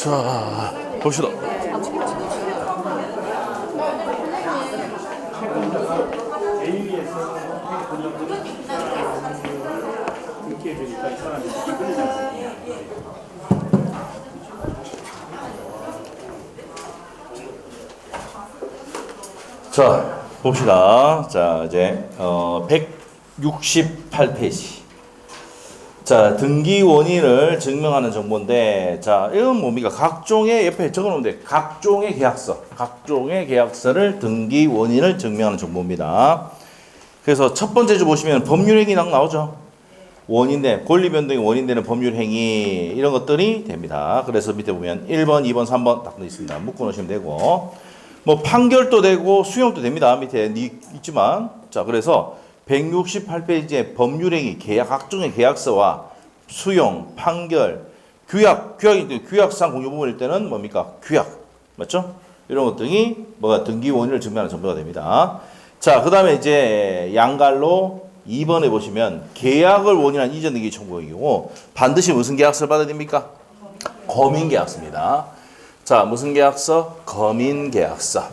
자, 봅시다. 자, 봅시다. 자, 이제 168페이지. 자, 등기 원인을 증명하는 정보인데, 자, 이건 뭡니까? 각종의 옆에 적어놓으면 돼. 각종의 계약서를 등기 원인을 증명하는 정보입니다. 그래서 첫 번째 줄 보시면 법률행위 딱 나오죠. 원인된, 권리 변동이 원인되는 법률행위 이런 것들이 됩니다. 그래서 밑에 보면 1번, 2번, 3번 딱 있습니다. 묶어 놓으시면 되고, 뭐 판결도 되고 수용도 됩니다. 밑에 있지만, 자, 그래서 168페이지에 법률행위, 각종의 계약서와 수용, 판결, 규약상 공유 부분일 때는 뭡니까? 규약. 맞죠? 이런 것들이 뭐가 등기 원인을 증명하는 정보가 됩니다. 자, 그 다음에 이제 양갈로 2번에 보시면 계약을 원인한 이전 등기 청구이고 반드시 무슨 계약서를 받아야 됩니까? 거민계약서입니다. 자, 무슨 계약서? 거민계약서.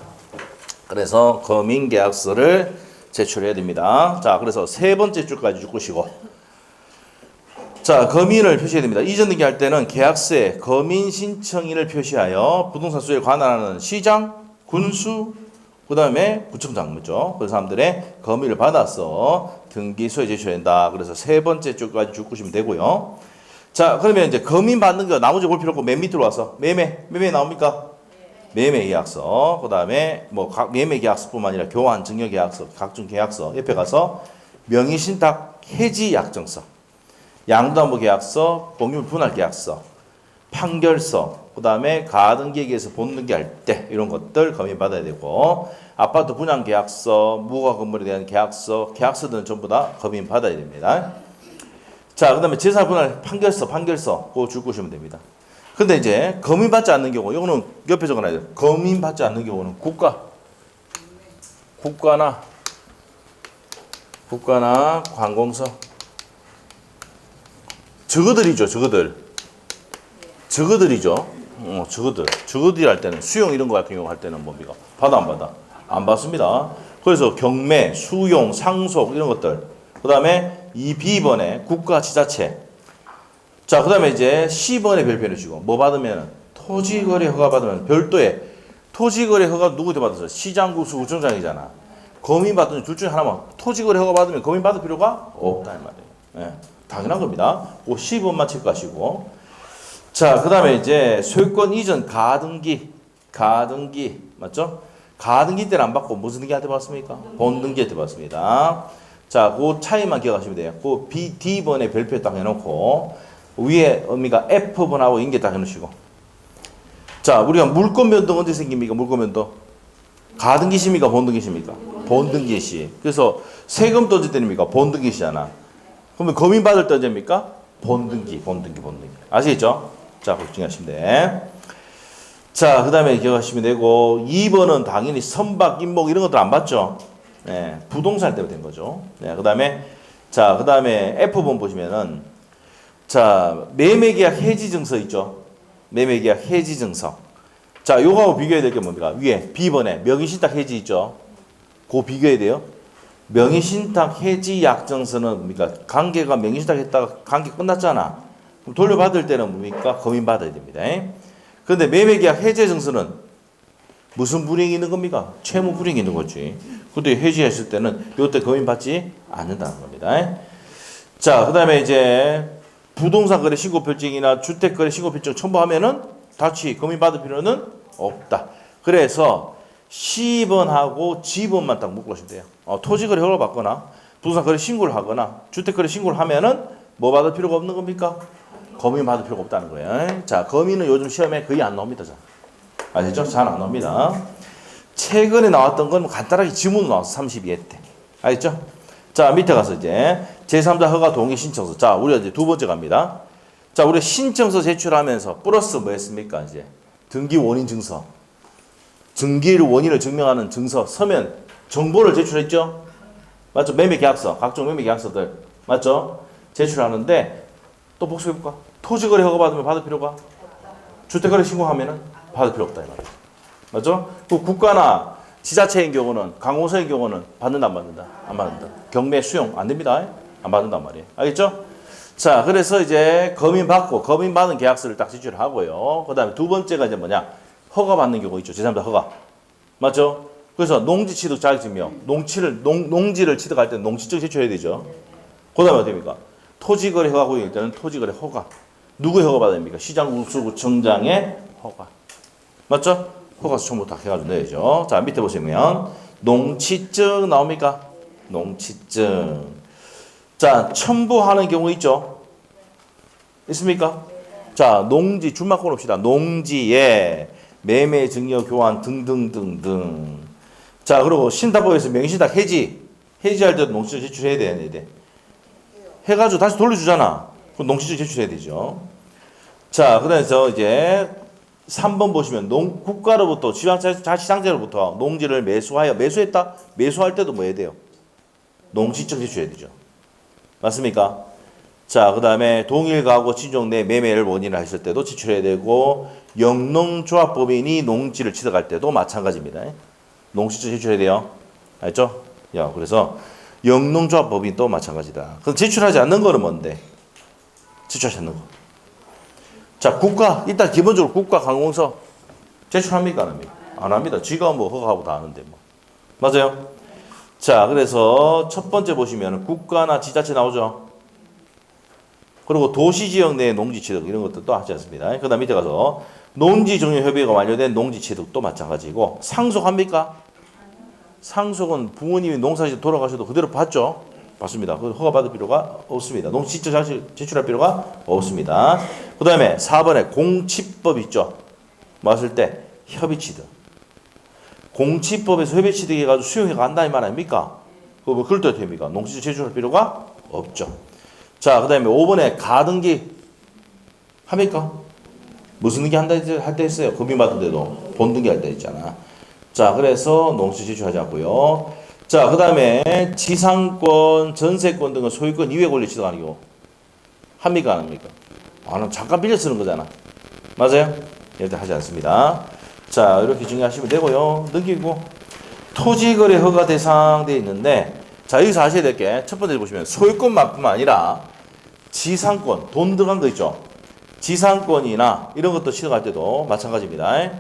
그래서 거민계약서를 제출해야 됩니다. 자, 그래서 세 번째 줄까지 묶으시고, 자, 거민을 표시해야 됩니다. 이전 등기 할 때는 계약서에 거민 신청인을 표시하여 부동산 수요에 관할하는 시장, 군수, 그 다음에 구청장, 그죠? 그 사람들의 거민을 받아서 등기소에 제출해야 된다. 그래서 세 번째 줄까지 묶으시면 되고요. 자, 그러면 이제 거민 받는 거 나머지 볼 필요 없고 맨 밑으로 와서 매매 나옵니까? 매매 계약서, 그 다음에 뭐 매매 계약서뿐만 아니라 교환, 증여 계약서, 각종 계약서 옆에 가서 명의신탁 해지 약정서, 양도담보 계약서, 공유물 분할 계약서, 판결서, 그 다음에 가등기에게서 본등기할 때 이런 것들 거민 받아야 되고, 아파트 분양 계약서, 무허가 건물에 대한 계약서, 계약서들은 전부 다 거민 받아야 됩니다. 자, 그 다음에 재산 분할 판결서, 그거 줄 것이면 됩니다. 근데 이제 거민 받지 않는 경우, 이거는 옆에 적어놔야 돼요. 거민 받지 않는 경우는 국가나 관공서, 저거들이죠. 저거들이 할 때는 수용 이런 거 같은 경우 할 때는 뭡니까? 받아 안 받아? 안 받습니다. 그래서 경매, 수용, 상속 이런 것들. 그 다음에 이 B번에 국가 지자체. 자, 그 다음에 이제 C번에 별표를 주고, 뭐 받으면, 토지거래 허가 받으면 별도의, 토지거래 허가 누구한테 받았어? 시장국수 구청장이잖아. 거민 받든 둘 중에 하나만, 토지거래 허가 받으면 거민 받을 필요가 없다, 이 말이에요. 예, 당연한 겁니다. 그 C번만 체크하시고. 자, 그 다음에 이제 소유권 이전 가등기, 맞죠? 가등기 때는 안 받고 무슨 등기한테 받습니까? 본등기한테 받습니다. 자, 그 차이만 기억하시면 돼요. 그 D번에 별표 딱 해놓고, 위에 의미가 F번하고 인계 딱 해놓으시고. 자, 우리가 물권 변동 언제 생깁니까? 물권 변동. 가등기시입니까? 본등기시입니까? 본등기시. 그래서 세금 떠질 때입니까? 본등기시잖아. 그러면 거민 받을 때 언제입니까? 본등기. 아시겠죠? 자, 걱정하시면 돼. 자, 그 다음에 기억하시면 되고, 2번은 당연히 선박, 임목 이런 것들 안 받죠? 네, 부동산 때문에 된 거죠. 네, 그 다음에 F번 보시면은, 자, 매매계약 해지증서 있죠? 매매계약 해지증서. 자, 요거하고 비교해야 될 게 뭡니까? 위에 B번에 명의신탁 해지 있죠? 그거 비교해야 돼요. 명의신탁 해지 약정서는 뭡니까? 관계가 명의신탁 했다가 관계 끝났잖아. 그럼 돌려받을 때는 뭡니까? 거민 받아야 됩니다. 그런데 매매계약 해제증서는 무슨 불이익이 있는 겁니까? 채무 불이익이 있는 거지. 근데 해지했을 때는 요때 거민 받지 않는다는 겁니다. 자, 그 다음에 이제 부동산 거래 신고 필증이나 주택 거래 신고 필증 첨부하면은 다시 거민 받을 필요는 없다. 그래서 C번하고 G번만 딱 묶으시면 돼요. 토지 거래 허가를 받거나 부동산 거래 신고를 하거나 주택 거래 신고를 하면은 뭐 받을 필요가 없는 겁니까? 거민 받을 필요가 없다는 거예요. 자, 거민은 요즘 시험에 거의 안 나옵니다. 아시죠? 잘 안 나옵니다. 최근에 나왔던 건 간단하게 지문으로 나왔어. 32회 때. 알겠죠? 자, 밑에 가서 이제 제3자 허가 동의 신청서. 자, 우리가 이제 두 번째 갑니다. 자, 우리 신청서 제출하면서 플러스 뭐 했습니까? 이제 등기 원인 증서. 등기를 원인을 증명하는 증서 서면 정보를 제출했죠? 맞죠? 매매 계약서, 각종 매매 계약서들. 맞죠? 제출하는데 또 복습해볼까? 토지거래 허가 받으면 받을 필요가 주택거래 신고하면은 받을 필요 없다 이 말이에요. 맞죠? 그 국가나 지자체인 경우는 관공서인 경우는 받는다 안 받는다? 안 받는다. 경매 수용 안 됩니다. 안 받는단 말이에요. 알겠죠? 자, 그래서 이제 검인 받고 검인 받은 계약서를 딱 제출하고요. 그다음에 두 번째가 이제 뭐냐? 허가 받는 경우 있죠. 제3자 허가. 맞죠? 그래서 농지 취득 자격증명, 농지를 취득할 때는 농지증 제출해야 되죠. 그다음에 어떻습니까? 토지거래 허가 구역일 때는 토지거래 허가. 누구의 허가 받아야 됩니까? 시장군수구청장의 허가. 맞죠? 허가서 첨부 다 해가지고 내야죠. 자, 밑에 보시면 농지증 나옵니까? 농지증. 자, 첨부하는 경우 있죠? 있습니까? 자, 농지 줄막고 봅시다. 농지에 매매 증여 교환 등등등등. 자, 그리고 신탁법에서 명의신탁 해지할 때도 농지증 제출해야 돼. 해가지고 다시 돌려주잖아. 그럼 농지증 제출해야 되죠. 자, 그래서 이제 3번 보시면 국가로부터 지방자치단체로부터 농지를 매수했다? 매수할 때도 뭐 해야 돼요? 농지증 제출해야 되죠. 맞습니까? 자, 그 다음에 동일 가구 친족 내 매매를 원인을 했을 때도 제출해야 되고 영농조합법인이 농지를 취득할 때도 마찬가지입니다. 농지증 제출해야 돼요. 알죠? 야, 그래서 영농조합법인도 마찬가지다. 그럼 제출하지 않는 거는 뭔데? 제출하지 않는 거. 자, 국가 일단 기본적으로 국가 관공서 제출합니까 안 합니까? 안 합니다. 지가 뭐 허가하고 다 하는데 뭐. 맞아요? 자, 그래서 첫 번째 보시면 국가나 지자체 나오죠. 그리고 도시지역 내 농지 취득 이런 것들도 하지 않습니다. 그 다음 밑에 가서 농지 종료 협의가 완료된 농지 취득도 마찬가지고 상속합니까? 상속은 부모님이 농사짓 돌아가셔도 그대로 받죠. 받습니다. 그 허가 받을 필요가 없습니다. 농지증 제출할 필요가 없습니다. 그 다음에 4번에 공치법 있죠. 뭐 했을 때 협의취득. 공치법에서 협의취득 해가지고 수용해 간다 이 말 아닙니까? 그거 뭐 그럴 때 어떻게 합니까? 농지증 제출할 필요가 없죠. 자, 그 다음에 5번에 가등기 합니까? 무슨 등기 할 때 있어요? 금이 받은데도 본등기 할 때 있잖아. 자, 그래서 농지증 제출하지 않고요. 자, 그 다음에 지상권, 전세권 등은 소유권 이외 권리 취득하는 경우 합니까 안 합니까? 아, 잠깐 빌려 쓰는 거잖아. 맞아요? 이럴 때 하지 않습니다. 자, 이렇게 정리하시면 되고요. 넘기고 토지거래 허가 대상돼 있는데 자, 여기서 아셔야 될 게 첫 번째 보시면 소유권만뿐만 아니라 지상권, 돈 들어간 거 있죠? 지상권이나 이런 것도 취득할 때도 마찬가지입니다.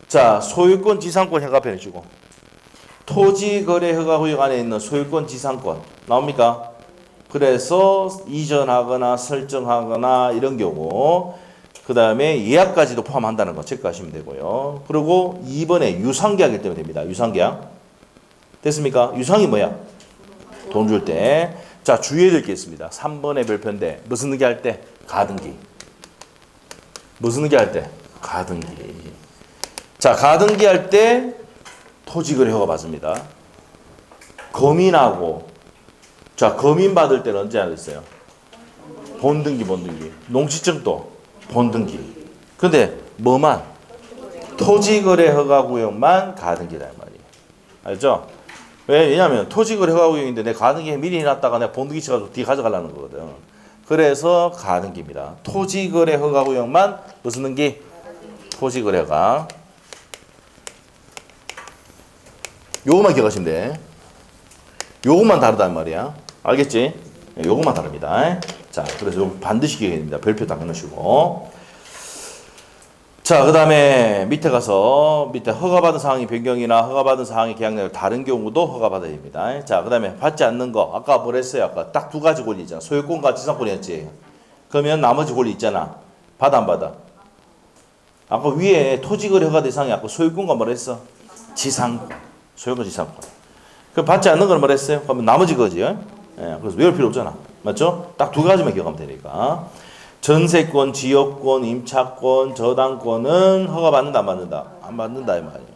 자, 소유권, 지상권 협약해 주시고 토지거래 허가구역 안에 있는 소유권, 지상권 나옵니까? 그래서 이전하거나 설정하거나 이런 경우 그 다음에 예약까지도 포함한다는 거 체크하시면 되고요. 그리고 2번에 유상계약일 때면 됩니다. 유상계약 됐습니까? 유상이 뭐야? 돈 줄 때. 자, 주의해야 될 게 있습니다. 3번의 별표인데 무슨 등기 할 때? 가등기. 무슨 등기 할 때? 가등기. 자, 가등기 할 때 토지거래 허가 받습니다. 검인하고 자, 검인 받을 때는 언제 하겠어요? 본등기. 농지증도 본등기. 근데 뭐만? 토지거래 허가구역만 가등기다 이 말이에요. 알죠? 왜냐하면 토지거래 허가구역인데 내 가등기 미리 해놨다가 내가 본등기 쳐가지고 뒤에 가져가려는 거거든. 그래서 가등기입니다. 토지거래 허가구역만 무슨 등기? 토지거래 허가. 요것만 기억하시면 돼. 요것만 다르단 말이야. 알겠지? 요것만 다릅니다. 자, 그래서 요거 반드시 기억해야 됩니다. 별표 딱 해놓으시고. 자, 그 다음에 밑에 가서 밑에 허가받은 사항이 변경이나 허가받은 사항의 계약 내용 다른 경우도 허가받아야 됩니다. 자, 그 다음에 받지 않는 거. 아까 뭘 했어요? 아까 딱 두 가지 권리 있잖아. 소유권과 지상권이었지. 그러면 나머지 권리 있잖아. 받아 안 받아? 아까 위에 토지거래 허가 대상이 아까 소유권과 뭘 했어? 지상권. 소유권 지상권. 그럼 받지 않는 건 뭘 했어요? 그러면 나머지 거지. 예? 그래서 외울 필요 없잖아. 맞죠? 딱 두 가지만 기억하면 되니까. 전세권, 지역권, 임차권, 저당권은 허가받는다 안 받는다? 안 받는다 이 말이에요.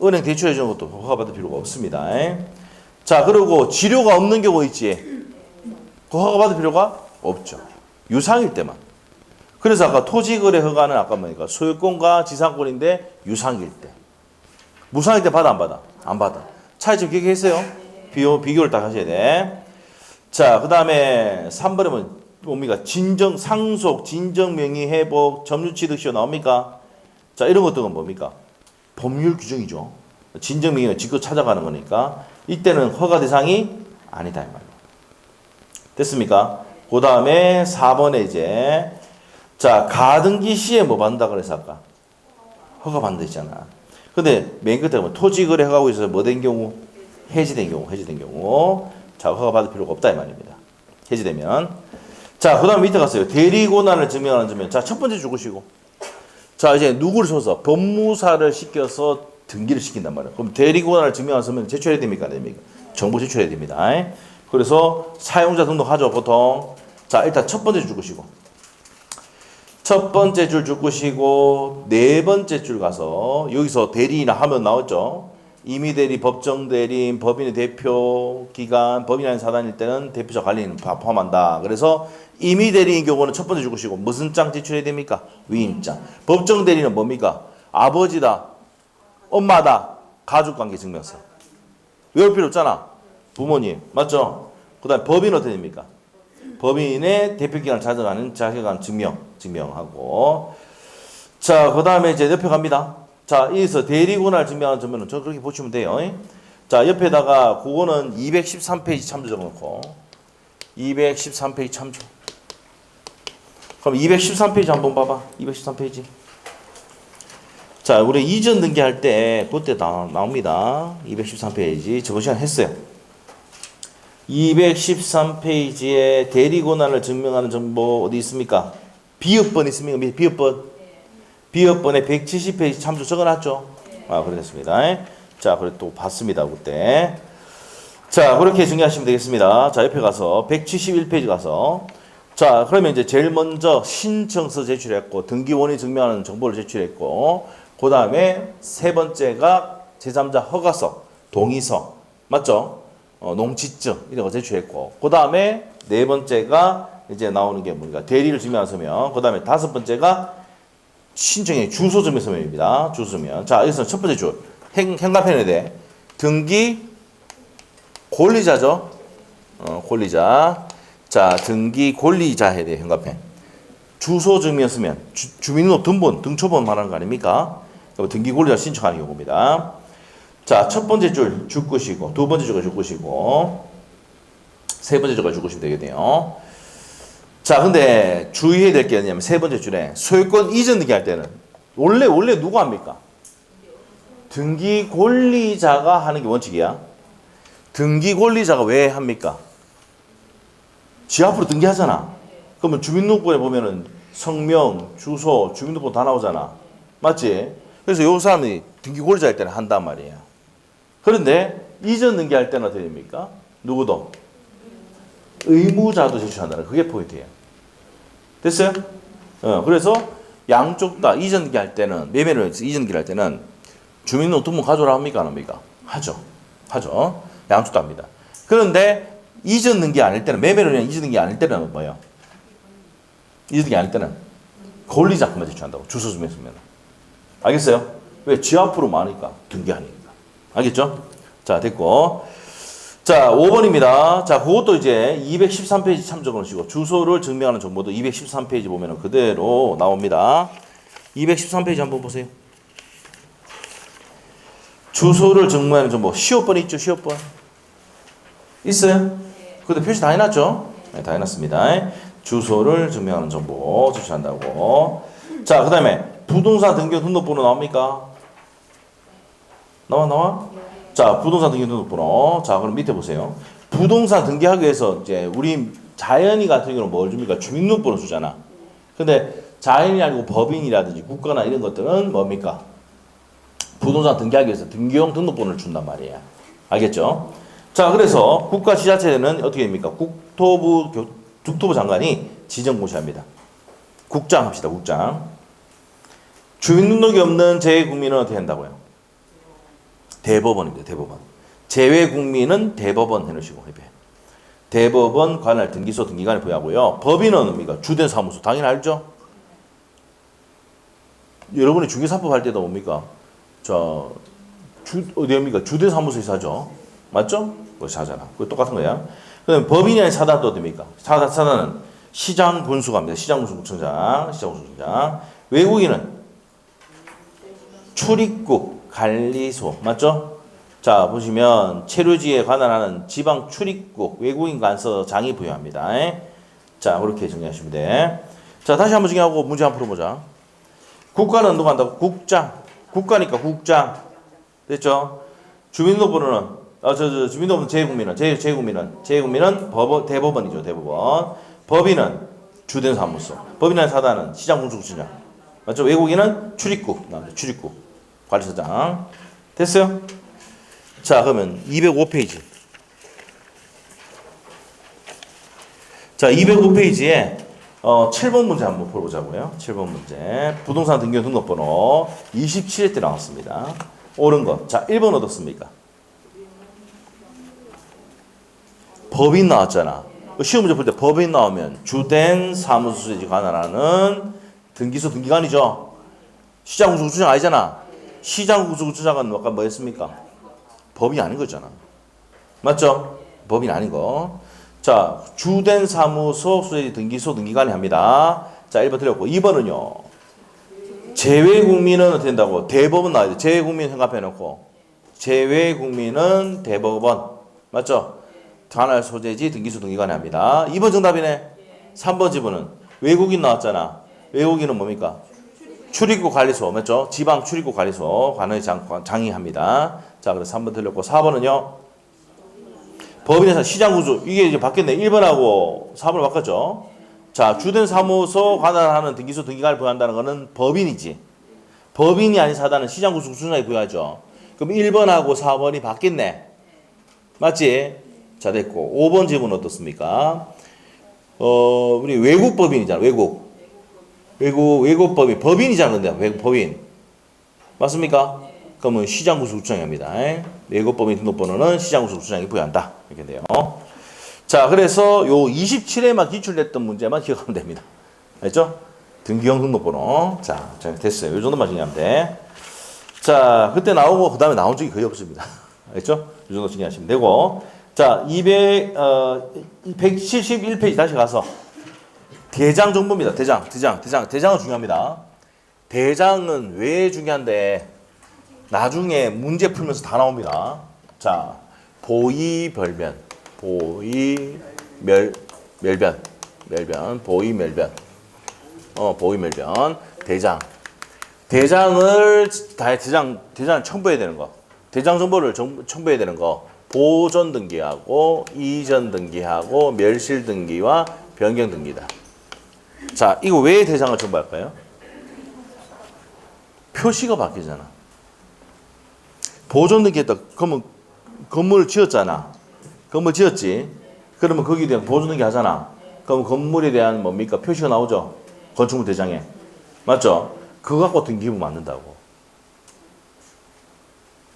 은행 대출해 주는 것도 허가받을 필요가 없습니다. 자, 그리고 지료가 없는 경우 있지. 그 허가받을 필요가 없죠. 유상일 때만. 그래서 아까 토지거래 허가는 아까 뭐니까 소유권과 지상권인데 유상일 때. 무상일 때 받아 안 받아? 안 받아. 차이점 기억했어요? 비교를 딱 하셔야 돼. 자, 그 다음에 3번에 뭐 뭡니까? 진정, 상속, 진정 명의 회복, 점유 취득 시효 나옵니까? 자, 이런 것들은 뭡니까? 법률 규정이죠. 진정 명의를 직접 찾아가는 거니까 이때는 허가 대상이 아니다 이 말이에요. 됐습니까? 그 다음에 4번에 이제 자, 가등기 시에 뭐 받는다 그래서 아까 허가 받는다 했잖아. 근데 맨 끝에 보면 토지 거래 허가하고 있어서 뭐 된 경우? 해지된 경우. 자, 허가 받을 필요가 없다 이 말입니다. 해지되면. 자, 그 다음 밑에 갔어요. 대리고난을 증명하는 점은 자, 첫 번째 죽으시고. 자, 이제 누구를 써서 법무사를 시켜서 등기를 시킨단 말이에요. 그럼 대리고난을 증명하는 점은 제출해야 됩니까? 안 됩니까? 정보 제출해야 됩니다. 그래서 사용자 등록하죠, 보통. 자, 일단 첫 번째 죽으시고. 첫 번째 줄 죽으시고, 네 번째 줄 가서, 여기서 대리인이나 하면 나왔죠? 임의대리, 법정대리인, 법인의 대표, 기관, 법인 아닌 사단일 때는 대표자 관리인 포함한다. 그래서 임의대리인 경우는 첫 번째 죽으시고, 무슨 장 제출해야 됩니까? 위임장. 법정대리는 뭡니까? 아버지다, 엄마다, 가족관계 증명서. 외울 필요 없잖아. 부모님. 맞죠? 그 다음에 법인 어떻게 됩니까? 법인의 대표기관을 찾아가는 자격관 증명하고. 자, 그 다음에 이제 옆에 갑니다. 자, 여기서 대리고난을 증명하는 점은 저 그렇게 보시면 돼요. 자, 옆에다가 그거는 213페이지 참조 적어놓고 213페이지 참조. 그럼 213페이지 한번 봐봐. 213페이지. 자, 우리 이전 등기할 때 그때 나옵니다. 213페이지. 저번 시간 했어요. 213페이지에 대리고난을 증명하는 정보 어디 있습니까? 비읍번 있습니까? 비읍번. 비읍번에 170페이지 참조 적어놨죠? 아, 그렇습니다. 자, 그래 또 봤습니다. 그때. 자, 그렇게 정리하시면 되겠습니다. 자, 옆에 가서 171페이지 가서 자, 그러면 이제 제일 먼저 신청서 제출했고 등기원이 증명하는 정보를 제출했고 그 다음에 세 번째가 제3자 허가서, 동의서 맞죠? 농지증 이런 거 제출했고 그 다음에 네 번째가 이제 나오는 게 뭔가 대리를 증명하는 서면 그 다음에 다섯 번째가 신청의 주소 증명 서면입니다. 주소 증명. 자, 여기서 첫 번째 줄 행간편에 대해 등기 권리자죠. 권리자. 자, 등기 권리자에 대해 행간편. 주소 증명 서면 주민등록 등본, 등초본 말하는 거 아닙니까? 등기 권리자 신청하는 경우입니다. 자, 첫 번째 줄 죽으시고 두 번째 줄가 죽으시고 세 번째 줄가 죽으시면 되겠네요. 자, 근데 주의해야 될 게 뭐냐면 세 번째 줄에 소유권 이전 등기 할 때는 원래 누가 합니까? 등기 권리자가 하는 게 원칙이야. 등기 권리자가 왜 합니까? 지 앞으로 등기하잖아. 그러면 주민등록부에 보면은 성명, 주소, 주민등록부 다 나오잖아. 맞지? 그래서 요 사람이 등기 권리자일 때는 한단 말이에요. 그런데 이전 등기할 때는 어떻게 됩니까? 누구도? 의무자도 제출한다는 그게 포인트예요. 됐어요? 그래서 양쪽 다 이전 등기할 때는 매매를 해서 이전 등기할 때는 주민등록 등본 가져오라 합니까? 안 합니까? 하죠. 양쪽 다 합니다. 그런데 이전 등기 아닐 때는 매매를 그냥 이전 등기 아닐 때는 뭐예요? 이전 등기 아닐 때는 권리자금만 제출한다고 주소 좀 했으면. 알겠어요? 왜? 지 앞으로 많으니까 등기하니까. 알겠죠? 자, 됐고. 자, 5번입니다. 자, 그것도 이제 213페이지 참조 넣으시고 주소를 증명하는 정보도 213페이지 보면 그대로 나옵니다. 213페이지 한번 보세요. 주소를 증명하는 정보. 시효번 있죠? 시효번. 있어요? 그때 표시 다 해놨죠? 네, 다 해놨습니다. 주소를 증명하는 정보 제출한다고. 자, 그 다음에 부동산 등기 등록번호 나옵니까? 나와? 자, 부동산 등기 등록번호. 자, 그럼 밑에 보세요. 부동산 등기하기 위해서 이제 우리 자연이 같은 경우는 뭘 줍니까? 주민등록번호 주잖아. 근데 자연이 아니고 법인이라든지 국가나 이런 것들은 뭡니까? 부동산 등기하기 위해서 등기용 등록번호를 준단 말이에요. 알겠죠? 자, 그래서 국가지자체는 어떻게 됩니까? 국토부 장관이 지정고시합니다. 국장 합시다, 국장. 주민등록이 없는 재외국민은 어떻게 한다고요? 대법원입니다, 대법원. 재외국민은 대법원 해놓으시고, 대법원 관할 등기소 등기관에 부여하고요. 법인은 뭡니까? 주된 사무소. 당연히 알죠? 여러분이 중개사법 할 때도 뭡니까? 어디입니까? 주된 사무소에서 하죠. 맞죠? 그거 사잖아. 그거 똑같은 거야. 그럼 법인이 아닌 사단은 또 어딥니까? 사단은 시장 군수갑니다. 시장 군수구청장, 시장 군수구청장. 외국인은 출입국 관리소 맞죠? 자 보시면 체류지에 관할하는 지방 출입국 외국인 관서장이 부여합니다. 자 그렇게 정리하시면 돼. 자 다시 한번 정리하고 문제 한번 풀어보자. 국가는 누가 한다고? 국장. 국가니까 국장. 됐죠? 주민등록번호는 주민등록번호 제국민은 대법원이죠. 대법원. 법인은 주된 사무소. 법인의 사단은 시장 군수구청장. 맞죠? 외국인은 출입국. 출입국 관리소장. 됐어요? 자 그러면 205페이지. 자 205페이지에 7번 문제 한번 풀어보자고요. 7번 문제. 부동산 등기등록번호 27회 때 나왔습니다. 옳은 것. 자 1번 얻었습니까? 법인 나왔잖아. 시험 문제 풀 때 법인 나오면 주된 사무소에 관할하는 등기소 등기관이죠. 시장군수구청장 아니잖아. 시장군수구청장은 아까 뭐였습니까? 법인이 아닌 거잖아. 맞죠? 법인 아닌 거. 자, 주된 사무소 수혜지 등기소 등기관이 합니다. 자, 1번 틀렸고 2번은요. 제외국민은 어떻게 된다고? 대법원 나와야 돼. 제외국민 생각해놓고 제외국민은 대법원. 맞죠? 관할 소재지 등기소 등기관이 합니다. 2번 정답이네. 3번 지문은 외국인 나왔잖아. 외국인은 뭡니까? 출입국 관리소. 맞죠? 지방 출입국 관리소 관의 장이 합니다. 자, 그래서 3번 틀렸고 4번은요. 법인에서 시장군수. 이게 이제 바뀌었네. 1번하고 4번을 바꿨죠. 자, 주된 사무소 관할하는 등기소 등기관을 부여한다는 것은 법인이지. 법인이 아닌 사단은 시장군수 구청장이 부여하죠. 그럼 1번하고 4번이 바뀌었네. 맞지? 자, 됐고. 5번 질문 어떻습니까? 우리 외국 법인이잖아. 외국 법인. 법인이잖아. 근데 외국 법인. 맞습니까? 그러면 시장군수구청이 합니다. 외국 법인 등록번호는 시장군수구청장이 부여한다. 이렇게 돼요. 자, 그래서 요 27회만 기출됐던 문제만 기억하면 됩니다. 알죠? 등기형 등록번호. 자, 됐어요. 요 정도만 정리하면 돼. 자, 그때 나오고 그 다음에 나온 적이 거의 없습니다. 알죠? 요 정도 정리하시면 되고. 자, 171페이지 다시 가서 대장 정보입니다. 대장은 중요합니다. 대장은 왜 중요한데 나중에 문제 풀면서 다 나옵니다. 자, 보이멸변, 보이멸변, 대장을 첨부해야 되는 거, 대장 정보를 첨부해야 되는 거, 보존 등기하고 이전 등기하고 멸실 등기와 변경 등기다. 자, 이거 왜 대장을 첨부할까요? 표시가 바뀌잖아. 보존 등기했다. 그러면 건물을 지었잖아. 건물 지었지. 그러면 거기에 대한 보존 등기 하잖아. 그럼 건물에 대한 뭡니까? 표시가 나오죠. 건축물 대장에. 맞죠? 그거 갖고 등기부 만든다고.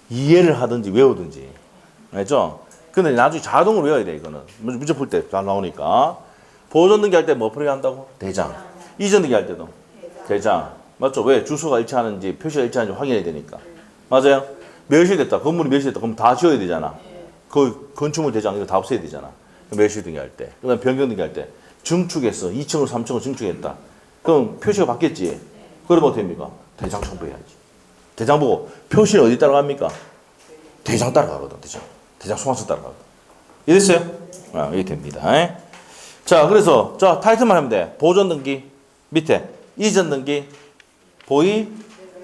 이해를 하든지 외우든지. 알죠? 근데 나중에 자동으로 외워야 돼, 이거는. 문제 풀 때 잘 나오니까. 보존 등기 할 때 뭐 풀어야 한다고? 대장. 이전 등기 할 때도? 대장. 맞죠? 왜? 주소가 일치하는지, 표시가 일치하는지 확인해야 되니까. 맞아요? 멸실됐다. 건물이 멸실됐다. 그럼 다 지워야 되잖아. 그 건축물 대장 이거 다 없애야 되잖아. 멸실 등기 할 때. 그 다음에 변경 등기 할 때. 증축했어. 2층으로 3층으로 증축했다. 그럼 표시가 바뀌었지. 그러면 어떻게 됩니까? 대장 첨부해야지. 대장 보고 표시는 어디 따라갑니까? 대장 따라가거든. 대장 소환서 따라가거든. 이해됐어요? 이렇게 됩니다. 자, 그래서 자 타이틀만 하면 돼. 보존 등기 밑에 이전 등기 보이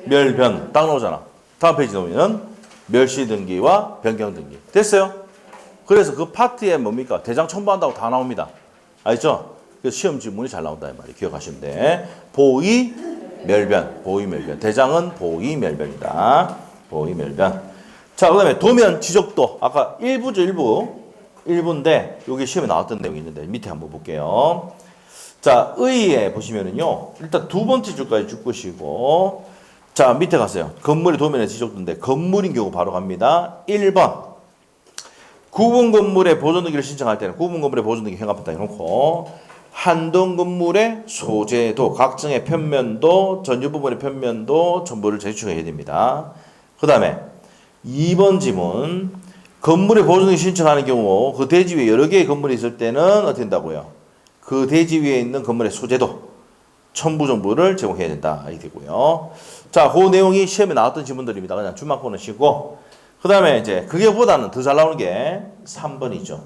멸변 딱 나오잖아. 다음 페이지 보면 멸시 등기와 변경 등기. 됐어요? 그래서 그 파트에 뭡니까? 대장 첨부한다고 다 나옵니다. 알죠? 그래서 시험 지문이 잘 나온다 이 말이 기억하시면 돼. 보이 멸변. 대장은 보이 멸변이다. 보이 멸변. 자, 그다음에 도면 지적도 아까 일부인데 여기 시험에 나왔던 내용이 있는데 밑에 한번 볼게요. 자, 의에 보시면은요. 일단 두 번째 줄까지 쭉 보시고 자, 밑에 가세요. 건물의 도면에 지적도인데 건물인 경우 바로 갑니다. 1번. 구분 건물의 보존 등기를 신청할 때는 구분 건물의 보존 등기 현관부터 해놓고 한 동 건물의 소재도, 각정의 편면도, 전유 부분의 편면도 전부를 제출해야 됩니다. 그 다음에 2번 지문. 건물의 보존 등기 신청하는 경우 그 대지 위에 여러 개의 건물이 있을 때는 어떻게 된다고요? 그 대지 위에 있는 건물의 소재도 첨부 정보를 제공해야 된다. 이 되고요. 자, 그 내용이 시험에 나왔던 지문들입니다. 그냥 줄만 끊으시고. 그 다음에 이제 그게보다는 더 잘 나오는 게 3번이죠.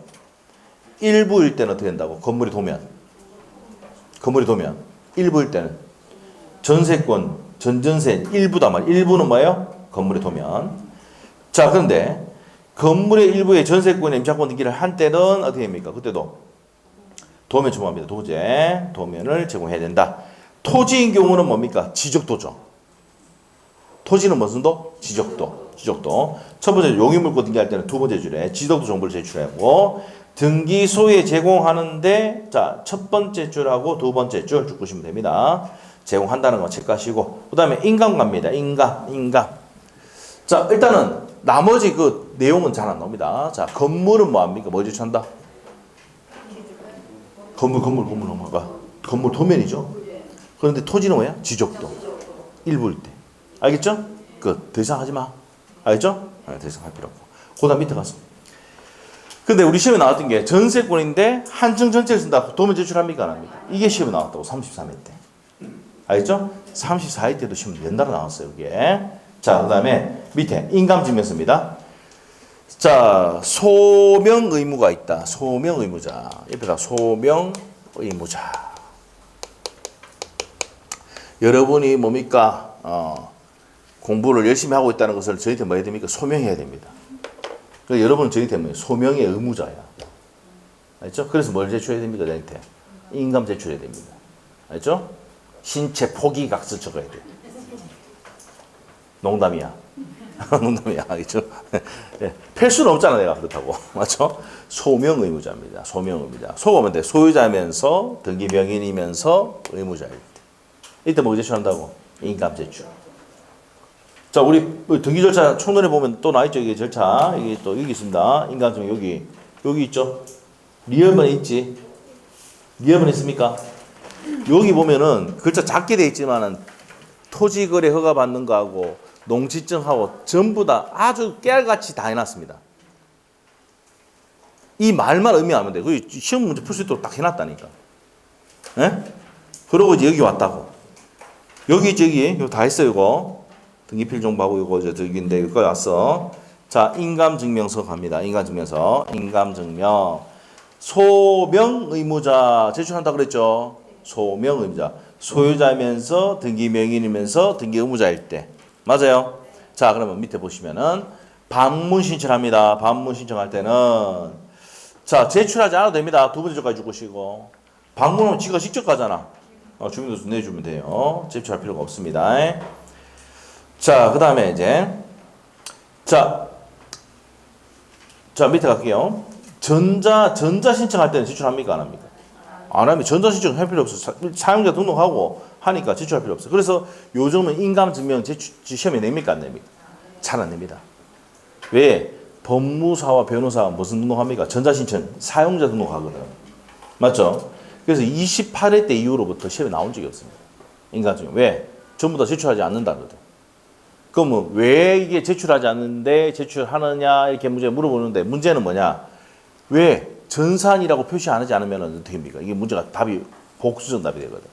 일부일 때는 어떻게 된다고? 건물이 도면. 일부일 때는. 전세권, 전전세 일부다 말. 일부는 뭐예요? 건물의 도면. 자, 그런데 건물의 일부에 전세권의 임차권 등기를 한 때는 어떻게 됩니까? 그때도 도면 첨부합니다. 도면을 제공해야 된다. 토지인 경우는 뭡니까? 지적도죠. 토지는 무슨 도? 지적도. 첫 번째 용의물권 등기할 때는 두 번째 줄에 지적도 정보를 제출하고 등기소에 제공하는데 자, 첫 번째 줄하고 두 번째 줄 보시면 됩니다. 제공한다는 거 체크하시고 그 다음에 인감갑니다. 인감. 자, 일단은 나머지 그 내용은 잘 안 나옵니다. 자, 건물은 뭐합니까? 뭐 제출한다? 건물 도면이죠. 그런데 토지는 뭐야? 지적도. 일부일 때. 알겠죠? 더 이상 하지 마. 알겠죠? 더 이상 할 필요 없고. 그 다음 밑에 가서. 근데 우리 시험에 나왔던 게 전세권인데 한층 전체를 쓴다. 도면 제출합니까? 안 합니까? 이게 시험에 나왔다고. 33회 때. 알겠죠? 34회 때도 시험 연달아 나왔어요. 이게. 자, 그 다음에 밑에 인감증명서입니다. 자, 소명 의무가 있다. 소명 의무자. 옆에다 소명 의무자. 여러분이 뭡니까? 공부를 열심히 하고 있다는 것을 저희한테 뭐 해야 됩니까? 소명해야 됩니다. 그러니까 여러분은 저희한테 뭐예요? 소명의 의무자야. 알죠? 그래서 뭘 제출해야 됩니까? 저희한테? 인감 제출해야 됩니다. 알죠? 신체 포기각서 적어야 돼. 농담이야. 농담이야. 알죠? 예. 필수는 없잖아, 내가 그렇다고. 맞죠? 소명 의무자입니다. 소명 의무자. 소가 돼? 소유자면서 등기 명인이면서 의무자일 때. 이때 뭐 제출한다고? 인감 제출. 자, 우리 등기 절차 총론에 보면 또 나있죠. 이게 절차. 이게 또 여기 있습니다. 인감증명 여기 있죠. 리얼번에 있지. 리얼번에 있습니까? 여기 보면은 글자 작게 돼 있지만은 토지거래 허가 받는 거하고 농지증하고 전부 다 아주 깨알같이 다 해놨습니다. 이 말만 의미하면 돼. 그 시험 문제 풀 수 있도록 딱 해놨다니까. 예? 그러고 이제 여기 왔다고. 여기 이거 다 했어요. 이거 등기필 정보하고 이거 이제 여기인데 여기까지 왔어. 자, 인감증명서 갑니다. 인감증명서. 인감증명. 소명 의무자 제출한다 그랬죠. 소명 의무자. 소유자면서 등기 명인이면서 등기 의무자일 때. 맞아요. 자, 그러면 밑에 보시면은 방문 신청합니다. 방문 신청할 때는 자, 제출하지 않아도 됩니다. 두 번째 줄까지 주시고 방문은 지가 직접 가잖아. 주민등록서 내주면 돼요. 제출할 필요가 없습니다. 자, 그 다음에 이제 자, 밑에 갈게요. 전자 신청할 때는 제출합니까? 안 합니까? 안 하면 전자 신청 할 필요 없어. 사용자 등록하고 하니까 제출할 필요 없어. 그래서 요즘은 인감증명 시험에 냅니까? 안 냅니까? 잘 안 냅니다. 왜? 법무사와 변호사가 무슨 등록합니까? 전자 신청, 사용자 등록하거든. 맞죠? 그래서 28회 때 이후로부터 시험에 나온 적이 없습니다. 인감증명. 왜? 전부 다 제출하지 않는다거든. 그러면 왜 이게 제출하지 않는데 제출하느냐 이렇게 문제 물어보는데 문제는 뭐냐? 왜 전산이라고 표시 안 하지 않으면 어떻게 됩니까? 이게 문제가 답이 복수정답이 되거든.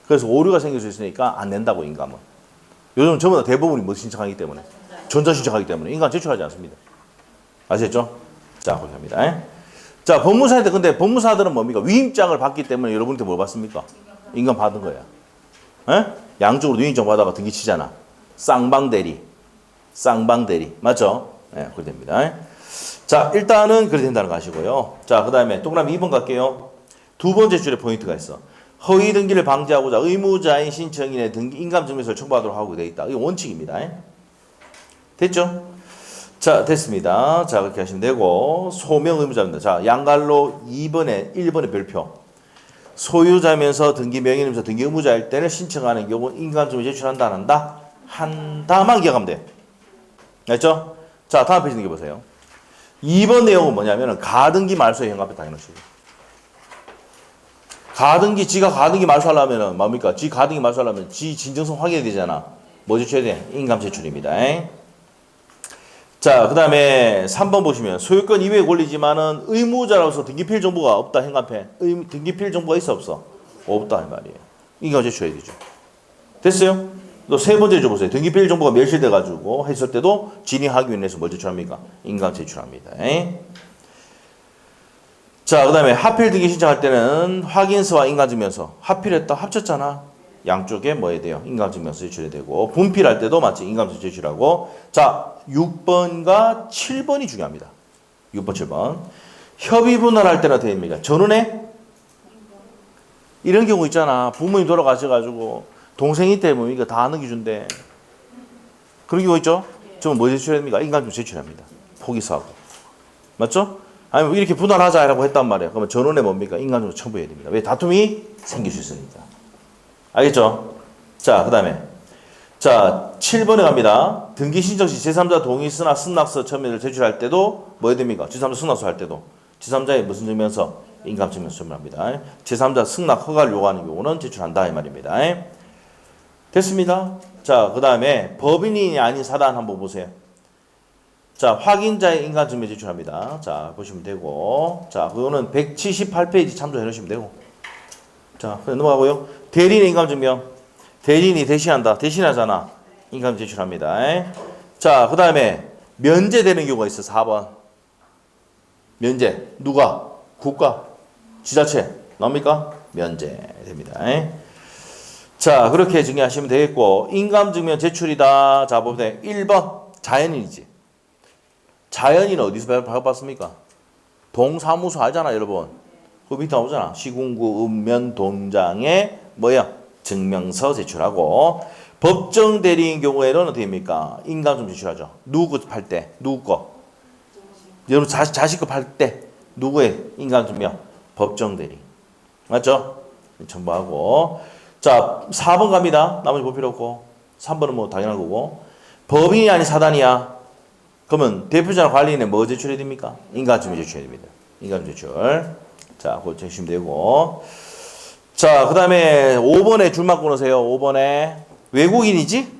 그래서 오류가 생길 수 있으니까 안 낸다고 인감은. 요즘 전부 다 대부분이 뭐 신청하기 때문에 전자 신청하기 때문에 인감 제출하지 않습니다. 아시겠죠? 자, 그렇게 합니다. 자, 법무사한테 근데 법무사들은 뭡니까? 위임장을 받기 때문에 여러분한테 뭘 받습니까? 인감 받은 거야. 에? 양쪽으로 위임장 받아가 등기 치잖아. 쌍방대리. 맞죠? 네, 그렇게 됩니다. 자, 일단은 그렇게 된다는 거 아시고요. 자, 그 다음에 동그라미 2번 갈게요. 두 번째 줄에 포인트가 있어. 허위 등기를 방지하고자 의무자인 신청인의 등기 인감증명서를 첨부하도록 하고 되어 있다. 이게 원칙입니다. 됐죠? 자, 됐습니다. 자, 그렇게 하시면 되고 소명 의무자입니다. 자, 양갈로 2번에 1번의 별표. 소유자면서 등기 명의이면서 등기 의무자일 때는 신청하는 경우 인감증명 제출한다 안 한다? 한다만 기억하면 돼. 됐죠? 자, 다음 페이지 등기 보세요. 2번 내용은 뭐냐면 가등기 말소의 현관표 당해놓으시고 지가 가등기 말소하려면 뭡니까? 지 가등기 말소하려면 지 진정성 확인해야 되잖아. 뭐 제출해야 돼? 인감 제출입니다. 자, 그 다음에 3번 보시면 소유권 이외의 권리지만은 의무자로서 등기필 정보가 없다. 행간패. 등기필 정보가 있어 없어? 없다 이 말이에요. 인감 제출해야 되죠. 됐어요? 또 세 번째 줘보세요. 등기필 정보가 멸실돼가지고 했을 때도 진위하기 위해서 뭘 제출합니까? 인감 제출합니다. 자, 그 다음에 하필 등기 신청할 때는 확인서와 인감증명서. 하필했다 합쳤잖아. 양쪽에 뭐 해야 돼요? 인감증명서 제출해야 되고 분필할 때도 마치 인감증명 제출하고. 자, 6번과 7번이 중요합니다. 6번, 7번. 협의 분할할 때는 어떻게 됩니까? 전원에 이런 경우 있잖아. 부모님 돌아가셔가지고 동생이 때문에 이거 다 넘겨준대. 그런 경우 있죠? 저는 뭐 제출해야 됩니까? 인감증명 제출합니다. 포기서하고. 맞죠? 아니면 이렇게 분할하자라고 했단 말이에요. 그러면 전원에 뭡니까? 인감증명 첨부해야 됩니다. 왜? 다툼이 생길 수 있으니까. 알겠죠? 자, 그 다음에 자, 7번에 갑니다. 등기 신청 시 제3자 동의서나 승낙서 첨부를 제출할 때도 뭐 해야 됩니까? 제3자 승낙서 할 때도 제3자의 무슨 증명서? 인감증명서 첨부합니다. 제3자 승낙 허가를 요구하는 경우는 제출한다 이 말입니다. 됐습니다. 자, 그 다음에 법인이 아닌 사단 한번 보세요. 자, 확인자의 인감증명 제출합니다. 자, 보시면 되고. 자, 그거는 178페이지 참조해 놓으시면 되고. 자, 넘어가고요. 대리인의 인감증명. 대리인이 대신한다. 대신하잖아. 인감 제출합니다. 자, 그 다음에 면제되는 경우가 있어. 4번. 면제. 누가? 국가. 지자체. 나옵니까? 면제됩니다. 자, 그렇게 정리하시면 되겠고. 인감증명 제출이다. 자, 보세요. 1번. 자연인이지. 자연인은 어디서 배워봤습니까? 동사무소 알잖아, 여러분. 그 밑에 나오잖아. 시군구 읍면동장에 뭐야? 증명서 제출하고. 법정 대리인 경우에는 어떻게 됩니까? 인감증명 제출하죠. 누구 거 팔 때? 누구 거? 여러분 자식 거 팔 때 누구의 인감증명? 법정 대리인. 맞죠? 첨부하고. 자, 4번 갑니다. 나머지 볼 필요 없고. 3번은 뭐 당연한 거고. 법인이 아닌 사단이야. 그러면 대표자나 관리인에 뭐 제출해야 됩니까? 인감증명 제출해야 됩니다. 인감증명 제출. 자, 그거 제시면 되고. 자, 그 다음에 5번에 줄만 끊으세요. 5번에 외국인이지?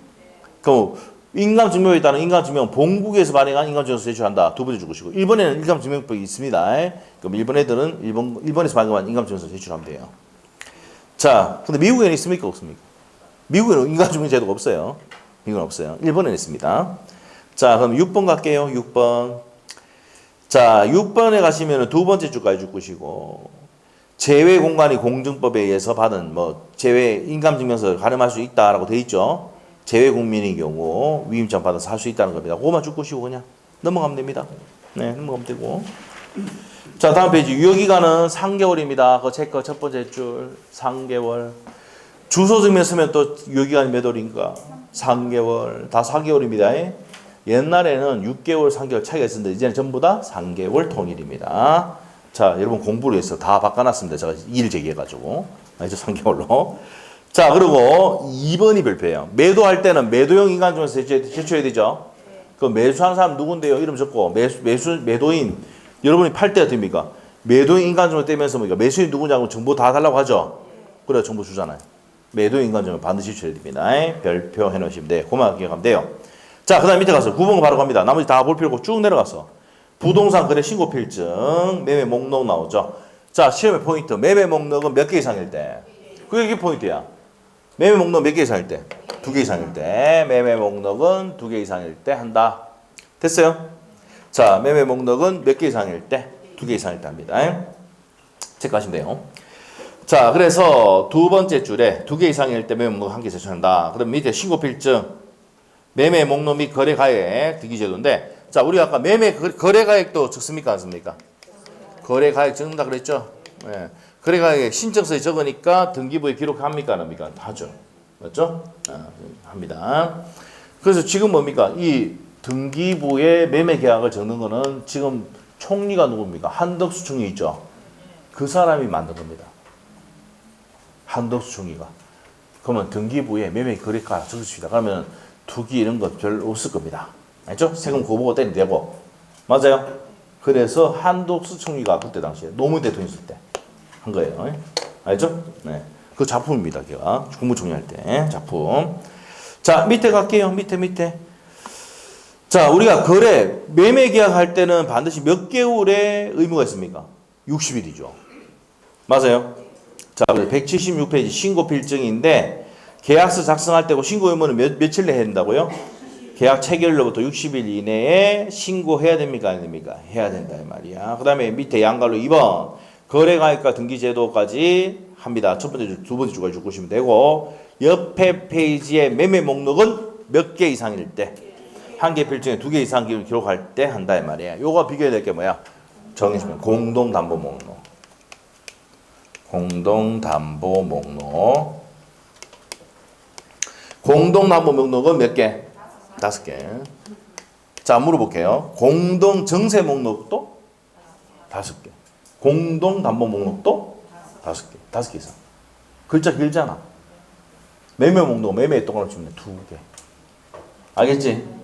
그럼 인감증명에 따른 인감증명 본국에서 발행한 인감증명서 제출한다. 두 번째 줄 것이고 1번에는 인감증명법이 있습니다. 그럼 일본 애들은 일본에서 발행한 인감증명서 제출하면 돼요. 자, 근데 미국에는 있습니까? 없습니까? 미국에는 인감증명 제도가 없어요. 미국은 없어요. 일본에는 있습니다. 자, 그럼 6번 갈게요. 6번. 자, 6번에 가시면 두 번째 줄까지 줄 것이고 제외 공간이 공증법에 의해서 받은 뭐 제외 인감증명서를 가름할 수 있다라고 돼 있죠. 제외 국민의 경우 위임장 받아서 할 수 있다는 겁니다. 그거만 줄 것이고 그냥 넘어가면 됩니다. 네, 넘어가면 되고. 자, 다음 페이지. 유효기간은 3개월입니다. 그 체크 첫 번째 줄 3개월. 주소증명 쓰면 또 유효기간이 몇 월인가? 3개월. 다 4개월입니다. 옛날에는 6개월, 3개월 차이가 있었는데 이제는 전부 다 3개월 통일입니다. 자, 여러분 공부를 해서 다 바꿔놨습니다. 제가 일 제기해가지고. 이제 3개월로. 자, 그리고 2번이 별표예요. 매도할 때는 매도형 인감증명서 제출해야 되죠. 그 매수하는 사람 누군데요? 이름 적고 매도인 여러분이 팔 때 어떻습니까? 매도인 인감증명 떼면서 뭡니까? 매수인 누구냐고 정보 다 달라고 하죠. 그래 정보 주잖아요. 매도인 인감증명 반드시 제출해야 됩니다. 별표 해놓으시면 돼요. 그만 기억하면 돼요. 자, 그 다음 밑에 가서 9번 바로 갑니다. 나머지 다 볼 필요 없고 쭉 내려가서 부동산 거래 신고 필증 매매 목록 나오죠. 자, 시험의 포인트. 매매 목록은 몇 개 이상일 때? 그게 포인트야. 매매 목록 몇 개 이상일 때? 2개 이상일 때. 매매 목록은 2개 이상일 때 한다. 됐어요? 자, 매매 목록은 몇 개 이상일 때? 2개 이상일 때 합니다. 체크하시면 돼요. 자, 그래서 두 번째 줄에 2개 이상일 때 매매 목록 1개 제출한다. 그럼 밑에 신고 필증 매매 목록 및 거래 가액 등기제도인데, 자, 우리가 아까 매매 거래 가액도 적습니까? 안 씁니까? 거래 가액 적는다 그랬죠? 예. 거래 가액 신청서에 적으니까 등기부에 기록합니까? 안 합니까? 하죠. 맞죠? 합니다. 그래서 지금 뭡니까? 이 등기부에 매매 계약을 적는 거는 지금 총리가 누굽니까? 한덕수 총리 있죠? 그 사람이 만든 겁니다. 한덕수 총리가. 그러면 등기부에 매매 거래가 적으십니다. 그러면 투기 이런 거 별로 없을 겁니다. 알죠? 세금 그거 보고 때리면 되고. 맞아요? 그래서 한덕수 총리가 그때 당시에 노무현 대통령 있을 때 한 거예요. 알죠? 네. 그 작품입니다. 걔가 국무총리 할 때 작품. 자, 밑에 갈게요. 밑에. 자, 우리가 매매 계약할 때는 반드시 몇 개월의 의무가 있습니까? 60일이죠. 맞아요? 자, 176페이지 신고 필증인데 계약서 작성할 때고 신고 의무는 며칠 내에 해야 된다고요? 계약 체결로부터 60일 이내에 신고해야 됩니까? 안 됩니까? 해야 된다 이 말이야. 그 다음에 밑에 양갈로 2번 거래가액과 등기제도까지 합니다. 첫 번째 줄, 두 번째 줄까지 보시면 되고 옆에 페이지의 매매 목록은 몇 개 이상일 때 한 개 필증에 두 개 이상 기록할 때 한다 이 말이야. 요거 비교해야 될 게 뭐야? 정해주면 공동담보 목록. 공동담보 목록. 공동담보 목록은 몇 개? 5개. 자, 물어볼게요. 공동정세 목록도 5개. 공동담보 목록도 5개. 5개 이상. 글자 길잖아. 매매 목록, 매매에 동그라미 치면 2개. 알겠지?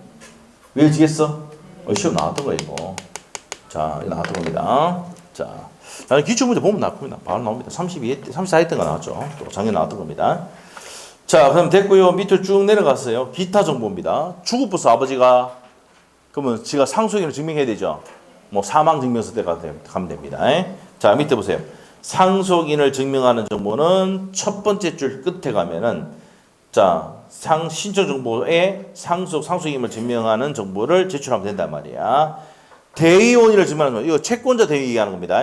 왜 지겠어? 시험 나왔던 거 이거. 자, 이거 나왔던 겁니다. 자, 기출문제 보면 나옵니다. 바로 나옵니다. 34회 때가 나왔죠. 또 작년 나왔던 겁니다. 자, 그럼 됐고요. 밑으로 쭉 내려갔어요. 기타 정보입니다. 주급부서 아버지가 그러면 지가 상속인을 증명해야 되죠. 뭐 사망증명서 때 가면 됩니다. 자, 밑에 보세요. 상속인을 증명하는 정보는 첫 번째 줄 끝에 가면은 자, 신청 정보에 상속인을 증명하는 정보를 제출하면 된단 말이야. 대의원인을 증명하는 정보, 이거 채권자 대의 얘기하는 겁니다.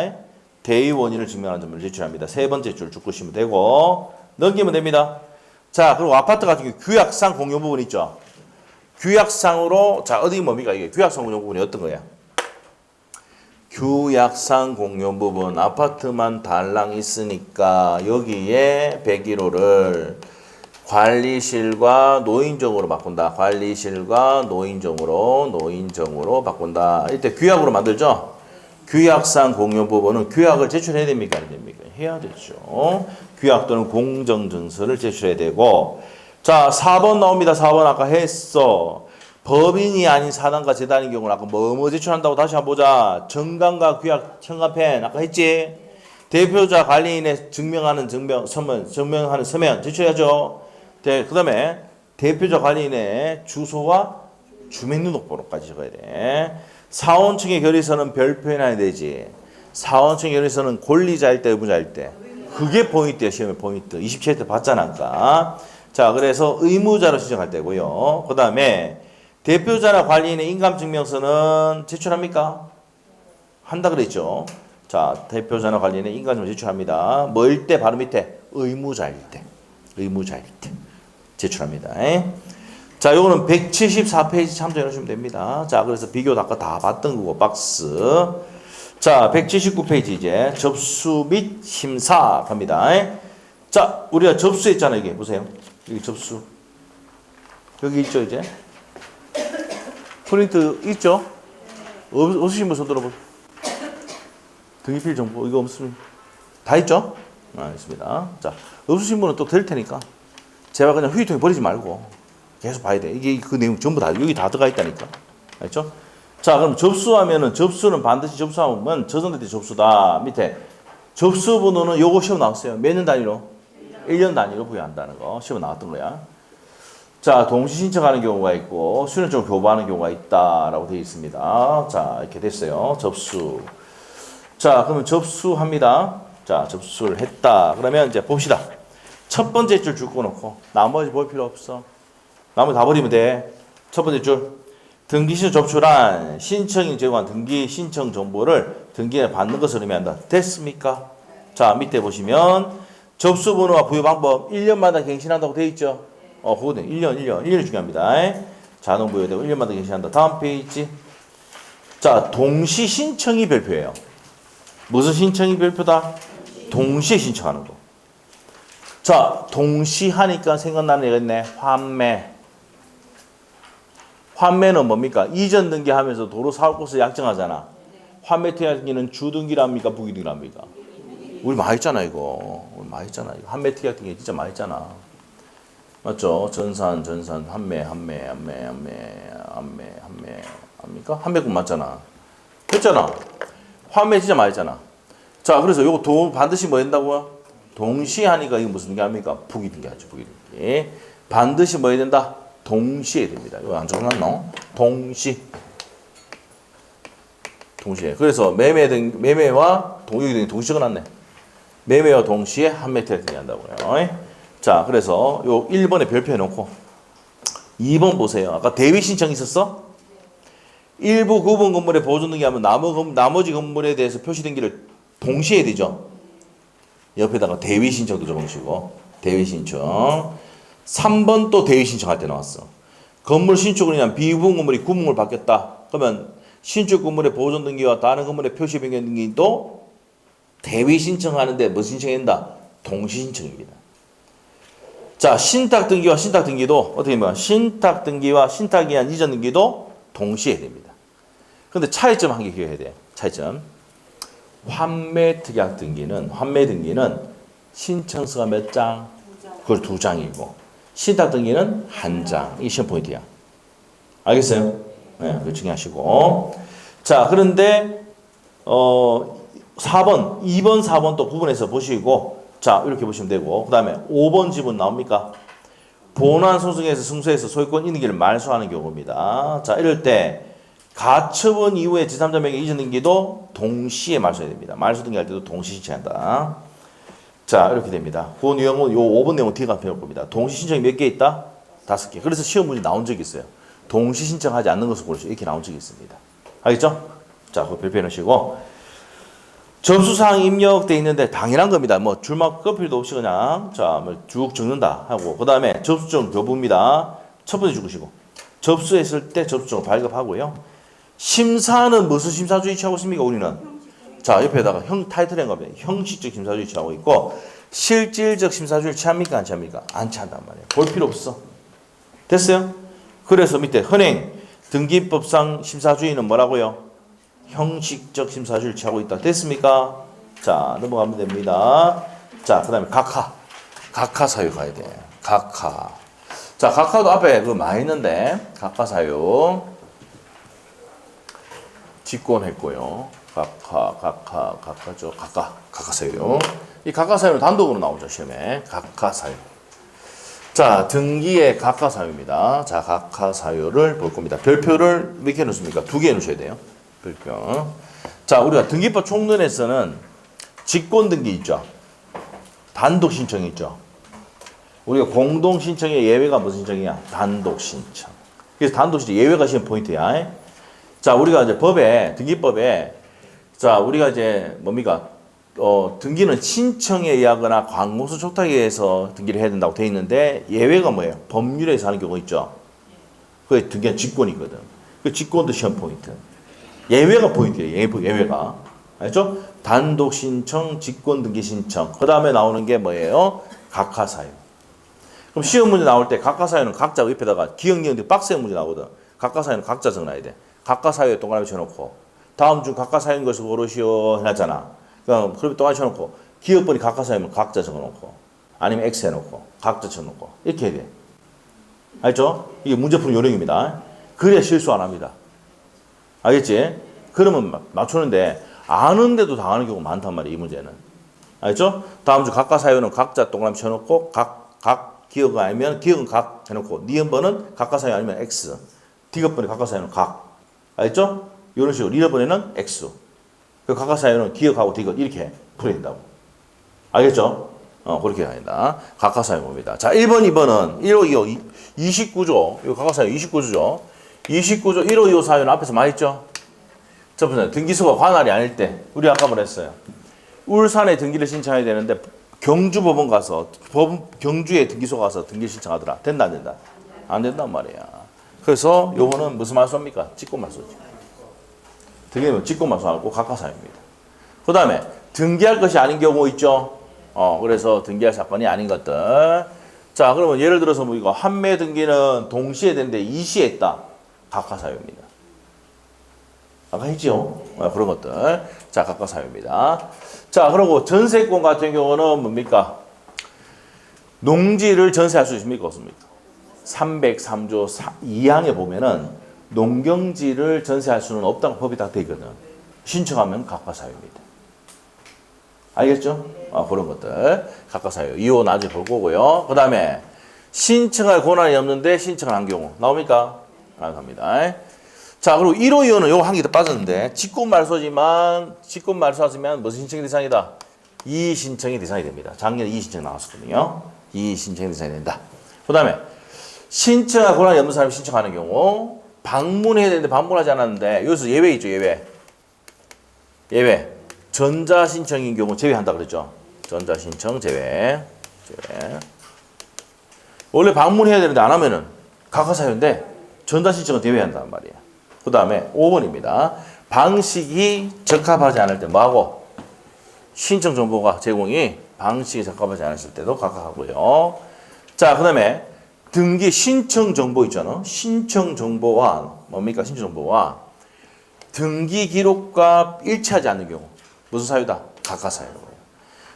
대의원인을 증명하는 정보를 제출합니다. 세 번째 줄 쭉 보시면 되고 넘기면 됩니다. 자, 그리고 아파트 같은 경우 규약상 공유 부분 있죠. 규약상으로 자 어디 뭡니까 이게 규약상 공유 부분이 어떤 거야? 규약상 공유 부분 아파트만 달랑 있으니까 여기에 101호를 관리실과 노인정으로 바꾼다. 관리실과 노인정으로 바꾼다. 이때 규약으로 만들죠. 규약상 공유 부분은 규약을 제출해야 됩니까? 안 됩니까? 해야 되죠. 규약 또는 공정증서를 제출해야 되고 자 4번 나옵니다. 4번 아까 했어. 법인이 아닌 사단과 재단의 경우는 아까 뭐 제출한다고 다시 한번 보자. 정관과 규약 현관펜 아까 했지. 대표자 관리인의 증명하는 서면 제출해야죠. 그 다음에 대표자 관리인의 주소와 주민등록번호까지 적어야 돼. 사원청의 결의서는 별표해놔야 되지. 사원청의 결의서는 권리자일 때 의무자일 때 그게 포인트야. 시험의 포인트 27회 때 봤잖아 아까. 자, 그래서 의무자로 신청할 때고요. 그 다음에 대표자나 관리인의 인감증명서는 제출합니까? 한다 그랬죠. 자, 대표자나 관리인의 인감증명 제출합니다. 뭐일 때? 바로 밑에 의무자일 때 제출합니다. 자, 요거는 174페이지 참조해 주시면 됩니다. 자, 그래서 비교 아까 다 봤던 거고 박스. 자, 179페이지 이제 접수 및 심사 갑니다. 자, 우리가 접수했잖아 이게 보세요. 여기 접수. 여기 있죠 이제. 프린트 있죠? 없으신 분 손 들어보세요. 등기필 정보 이거 없으면 다 있죠? 있습니다. 자, 없으신 분은 또 될 테니까 제발 그냥 휴지통에 버리지 말고 계속 봐야 돼. 이게 그 내용 전부 다 여기 다 들어가 있다니까. 알죠? 자, 그럼 접수하면은 접수는 반드시 접수하면 저장될 때 접수다. 밑에 접수 번호는 요거 시험 나왔어요. 몇 년 단위로? 1년 단위로 부여한다는 거 시험 나왔던 거야. 자, 동시 신청하는 경우가 있고 수련증을 교부하는 경우가 있다라고 되어 있습니다. 자, 이렇게 됐어요. 접수. 자, 그러면 접수합니다. 자, 접수를 했다. 그러면 이제 봅시다. 첫 번째 줄 묶어놓고 나머지 볼 필요 없어. 나머지 다 버리면 돼. 첫 번째 줄. 등기신청 접수란 신청인 제공한 등기 신청 정보를 등기에 받는 것을 의미한다. 됐습니까? 자, 밑에 보시면 접수 번호와 부여 방법 1년마다 갱신한다고 되어 있죠. 그거는 1년이 중요합니다. 자동 부여되고 1년마다 갱신한다. 다음 페이지. 자, 동시 신청이 별표예요. 무슨 신청이 별표다? 동시에 신청하는 거. 자, 동시 하니까 생각나는 애가 있네. 환매. 환매는 뭡니까? 이전 등기하면서 도로 사업코스 약정하잖아. 환매 특약등기는 주등기랍니까? 부기등기랍니까? 우리 많이 했잖아 이거. 환매 특약등기 진짜 많이 했잖아. 맞죠? 전산, 환매, 합니까? 환매금 맞잖아. 했잖아. 환매 진짜 많이 했잖아. 자, 그래서 요거 반드시 뭐 된다고요? 동시에 하니까 이게 무슨 등기 합니까? 부기등기 하죠, 부기등기. 반드시 뭐 해야 된다? 동시에 됩니다. 이거 안 적어놨노? 동시에. 그래서 매매와 여기 동시에 적어놨네. 매매와 동시에 한매 혜택을 등기한다고요. 자, 그래서 요 1번에 별표 해놓고 2번 보세요. 아까 대위 신청 있었어? 일부 구분 건물에 보존 등기하면 나머지 건물에 대해서 표시 등기를 동시에 해야 되죠. 옆에다가 대위 신청도 적어주시고 대위 신청. 3번 또 대위 신청할 때 나왔어. 건물 신축을 위한 비구분 건물이 구분을 바뀌었다. 그러면 신축 건물의 보존 등기와 다른 건물의 표시 변경 등기도 대위 신청하는데 뭐 신청해야 된다? 동시 신청입니다. 자, 신탁 등기와 신탁 등기도 어떻게 보면 신탁 등기와 신탁에 의한 이전 등기도 동시에 해야 됩니다. 근데 차이점 한 개 기억해야 돼. 차이점. 환매 특약 등기는 신청서가 몇 장? 그걸 2장이고 신탁 등기는 1장. 이게 시험 포인트야. 알겠어요? 네, 그거 중요하시고. 자, 그런데 4번, 2번, 4번 또 구분해서 보시고 자, 이렇게 보시면 되고 그다음에 5번 지문 나옵니까? 본안 소송에서 승소해서 소유권 인기를 말소하는 경우입니다. 자, 이럴 때 가처분 이후에 제3자명의 이전 등기도 동시에 말소해야 됩니다. 말소 등기할 때도 동시 신청한다. 자, 이렇게 됩니다. 그 내용은 요 5번 내용은 뒤가 배울 겁니다. 동시 신청이 몇 개 있다? 5개. 그래서 시험 문제 나온 적이 있어요. 동시 신청하지 않는 것을 고르시오. 이렇게 나온 적이 있습니다. 알겠죠? 자, 그거 별표해 놓으시고 접수사항 입력돼 있는데 당연한 겁니다. 뭐 줄막 끌 필요도 없이 그냥 자, 뭐 쭉 적는다 하고 그다음에 접수증 교부입니다. 첫 번째 적으시고 접수했을 때 접수증을 발급하고요. 심사는 무슨 심사주의 취하고 있습니까? 우리는 자, 옆에다가 타이틀인 겁니다. 형식적 심사주의 취하고 있고 실질적 심사주의 취합니까? 안 취합니까? 안 취한단 말이에요. 볼 필요 없어. 됐어요? 그래서 밑에 현행 등기법상 심사주의는 뭐라고요? 형식적 심사주의를 취하고 있다. 됐습니까? 자, 넘어가면 됩니다. 자, 그 다음에 각하 사유 가야 돼. 각하. 자, 각하도 앞에 그거 많이 있는데 각하 사유 직권했고요. 각하죠. 각하 사유. 이 각하 사유는 단독으로 나오죠, 시험에. 각하 사유. 자, 등기의 각하 사유입니다. 자, 각하 사유를 볼 겁니다. 별표를 몇 개 넣습니까? 2개 넣으셔야 돼요. 별표. 자, 우리가 등기법 총론에서는 직권 등기 있죠. 단독 신청이 있죠. 우리가 공동 신청의 예외가 무슨 신청이야? 단독 신청. 그래서 단독 신청 예외가 시험 포인트야. 자, 우리가 이제 등기법에 자, 우리가 이제 뭡니까? 등기는 신청에 의하거나 관공서 촉탁에 의해서 등기를 해야 된다고 돼 있는데 예외가 뭐예요? 법률에서 하는 경우 있죠. 그게 등기는 직권이거든. 그 직권도 시험 포인트. 예외가 포인트예요. 예외가. 알죠? 단독 신청, 직권 등기 신청. 그 다음에 나오는 게 뭐예요? 각하 사유. 그럼 시험 문제 나올 때 각하 사유는 각자 옆에다가 기억력인데 빡센 문제 나오거든. 각하 사유는 각자 적어놔야 돼. 각하 사유에 동그라미 쳐놓고 다음 중 각하 사유인 것을 고르시오 해놨잖아. 그럼 동그라미 쳐놓고 기억번이 각하 사유면 각자 적어놓고 아니면 X 해놓고 각자 쳐놓고 이렇게 해야 돼. 알죠? 이게 문제 푸는 요령입니다. 그래야 실수 안 합니다. 알겠지? 그러면 맞추는데 아는데도 당하는 경우가 많단 말이에요. 이 문제는. 알죠? 다음 주 각하 사유는 각자 동그라미 쳐놓고 각 기억 아니면 기억은 각 해놓고 니은번은 각하 사유 아니면 X 디귿번에 각하 사유는 각. 알겠죠? 이런 식으로 리더번에는 X. 그 각하 사유는 기억하고 디귿 이렇게 풀어야 된다고. 알겠죠? 그렇게 해야 된다. 각하 사유 봅니다. 자, 1번, 2번은 1호, 2호, 29조. 이 각하 사유 29조죠. 29조 1호, 2호 사유는 앞에서 많이 했죠? 첫 번째, 등기소가 관할이 아닐 때, 우리 아까 뭐랬어요? 울산에 등기를 신청해야 되는데, 경주법원 가서, 경주에 등기소 가서 등기 신청하더라. 된다, 안 된다? 안 된단 말이야. 그래서 요거는 무슨 말소입니까? 직권 말소지. 등기는 직권 말소하고 각하 사유입니다. 그 다음에, 등기할 것이 아닌 경우 있죠? 그래서 등기할 사건이 아닌 것들. 자, 그러면 예를 들어서 뭐 이거 환매 등기는 동시에 됐는데 이시에 했다. 각하 사유입니다. 아까 했죠? 그런 것들. 자, 각하 사유입니다. 자, 그리고 전세권 같은 경우는 뭡니까? 농지를 전세할 수 있습니까? 없습니까? 303조 2항에 보면은 농경지를 전세할 수는 없다고 법이 다 되어 있거든. 신청하면 각하 사유입니다. 알겠죠? 그런 것들. 각하 사유. 2호 나중에 볼 거고요. 그 다음에 신청할 권한이 없는데 신청을 한 경우 나옵니까? 안 갑니다. 자, 그리고 1호, 2호는 요거 한 개 더 빠졌는데 직권 말소지만 직권 말소하시면 무슨 신청이 대상이다? 이의 신청이 대상이 됩니다. 작년에 이의 신청 나왔었거든요. 이의 신청이 대상이 된다. 그다음에 신청할 권한이 없는 사람이 신청하는 경우 방문해야 되는데 방문하지 않았는데 여기서 예외 있죠, 예외. 예외. 전자 신청인 경우 제외한다 그랬죠. 전자 신청 제외. 제외. 원래 방문해야 되는데 안 하면은 각하사유인데 전자 신청은 제외한단 말이에요. 그 다음에 5번입니다. 방식이 적합하지 않을 때 뭐하고? 신청 정보가 제공이 방식이 적합하지 않았을 때도 각하하고요. 자, 그 다음에 등기 신청 정보 있잖아. 신청 정보와 뭡니까? 신청 정보와 등기 기록과 일치하지 않는 경우 무슨 사유다? 각하사유.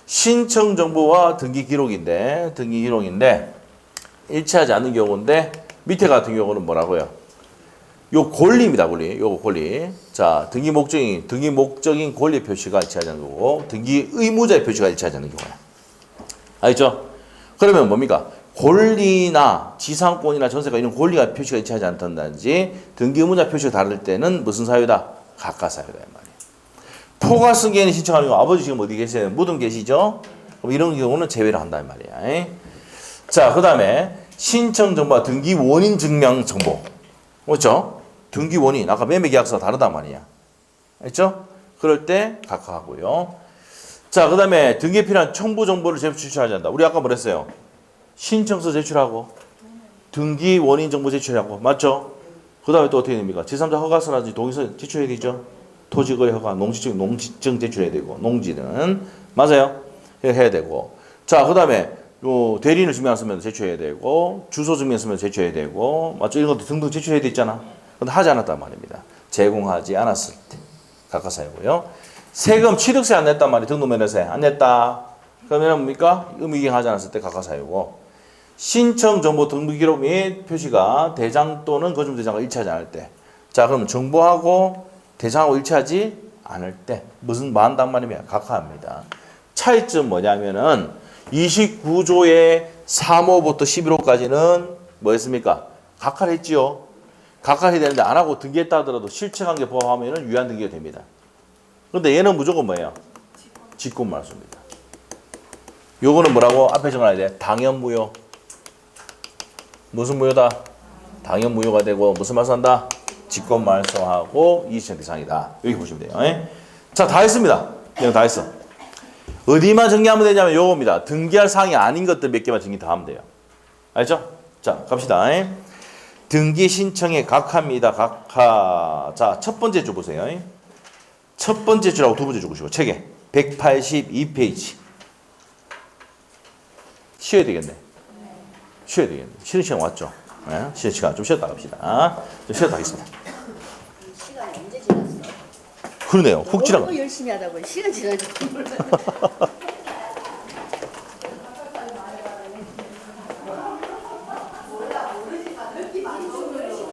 신청 정보와 등기 기록인데 일치하지 않는 경우인데 밑에 같은 경우는 뭐라고요? 요 권리입니다, 권리. 요거 권리. 자, 등기 목적인 권리 표시가 일치하지 않는 거고 등기 의무자의 표시가 일치하지 않는 경우야. 알겠죠? 그러면 뭡니까? 권리나 지상권이나 전세가 이런 권리가 표시가 일치하지 않는다든지 등기 의무자 표시가 다를 때는 무슨 사유다? 각하사유다 이 말이에요. 포괄 승계인이 신청하는 경우 아버지 지금 어디 계세요? 무등 계시죠? 그럼 이런 경우는 제외를 한다 이 말이야. 자, 그 다음에 신청 정보와 등기 원인 증명 정보. 그렇죠? 등기 원인. 아까 매매 계약서가 다르단 말이야. 알죠? 그럴 때 각하하고요. 자, 그 다음에 등기에 필요한 첨부 정보를 제출하지 않는다. 우리 아까 뭐랬어요? 신청서 제출하고 등기 원인 정보 제출하고 맞죠? 그 다음에 또 어떻게 됩니까? 제3자 허가서라든지 동의서 제출해야 되죠? 토지거래 허가, 농지증 제출해야 되고 농지는 맞아요? 해야 되고 자, 그 다음에 요 대리인을 증명했으면 제출해야 되고 주소 증명했으면 제출해야 되고 맞죠? 이런 것도 등등 제출해야 돼 있잖아. 근데 하지 않았단 말입니다. 제공하지 않았을 때 각하사유고요. 세금 취득세 안 냈단 말이에요. 등록면허세 안 냈다. 그러면 뭡니까? 의무이행하지 않았을 때 각하사유고 신청 정보 등록 기록 및 표시가 대장 또는 거주민 대장과 일치하지 않을 때 자, 그럼 정보하고 대장하고 일치하지 않을 때 무슨 뭐 한단 말이면 각하합니다. 차이점 뭐냐면은 29조의 3호부터 11호까지는 뭐였습니까? 각하를 했지요. 각하해야 되는데 안 하고 등기했다 하더라도 실체관계 포함하면 유한 등기가 됩니다. 그런데 얘는 무조건 뭐예요? 직권 말소입니다. 요거는 뭐라고 앞에 적어놔야 돼? 당연무효. 무슨 무효다? 당연무효가 되고 무슨 말소한다? 직권 말소하고 이의신청 대상이다. 여기 보시면 돼요. 자, 다 했습니다. 그냥 다 했어. 어디만 정리하면 되냐면 요겁니다. 등기할 사항이 아닌 것들 몇 개만 정리 다 하면 돼요. 알죠? 자, 갑시다. 등기 신청에 각하입니다. 각하. 자, 첫 번째 줄 보세요. 첫 번째 줄하고 두 번째 줄 보시고 책에 182페이지. 쉬어야 되겠네. 쉬어야 되겠네. 쉬는 시간 왔죠? 네? 쉬는 시간 좀 쉬었다 갑시다. 좀 쉬었다 하겠습니다. 시간 언제 지났어? 그러네요. 훅 지나가. 너무 열심히 하다 보니 시간 지나지 몰라.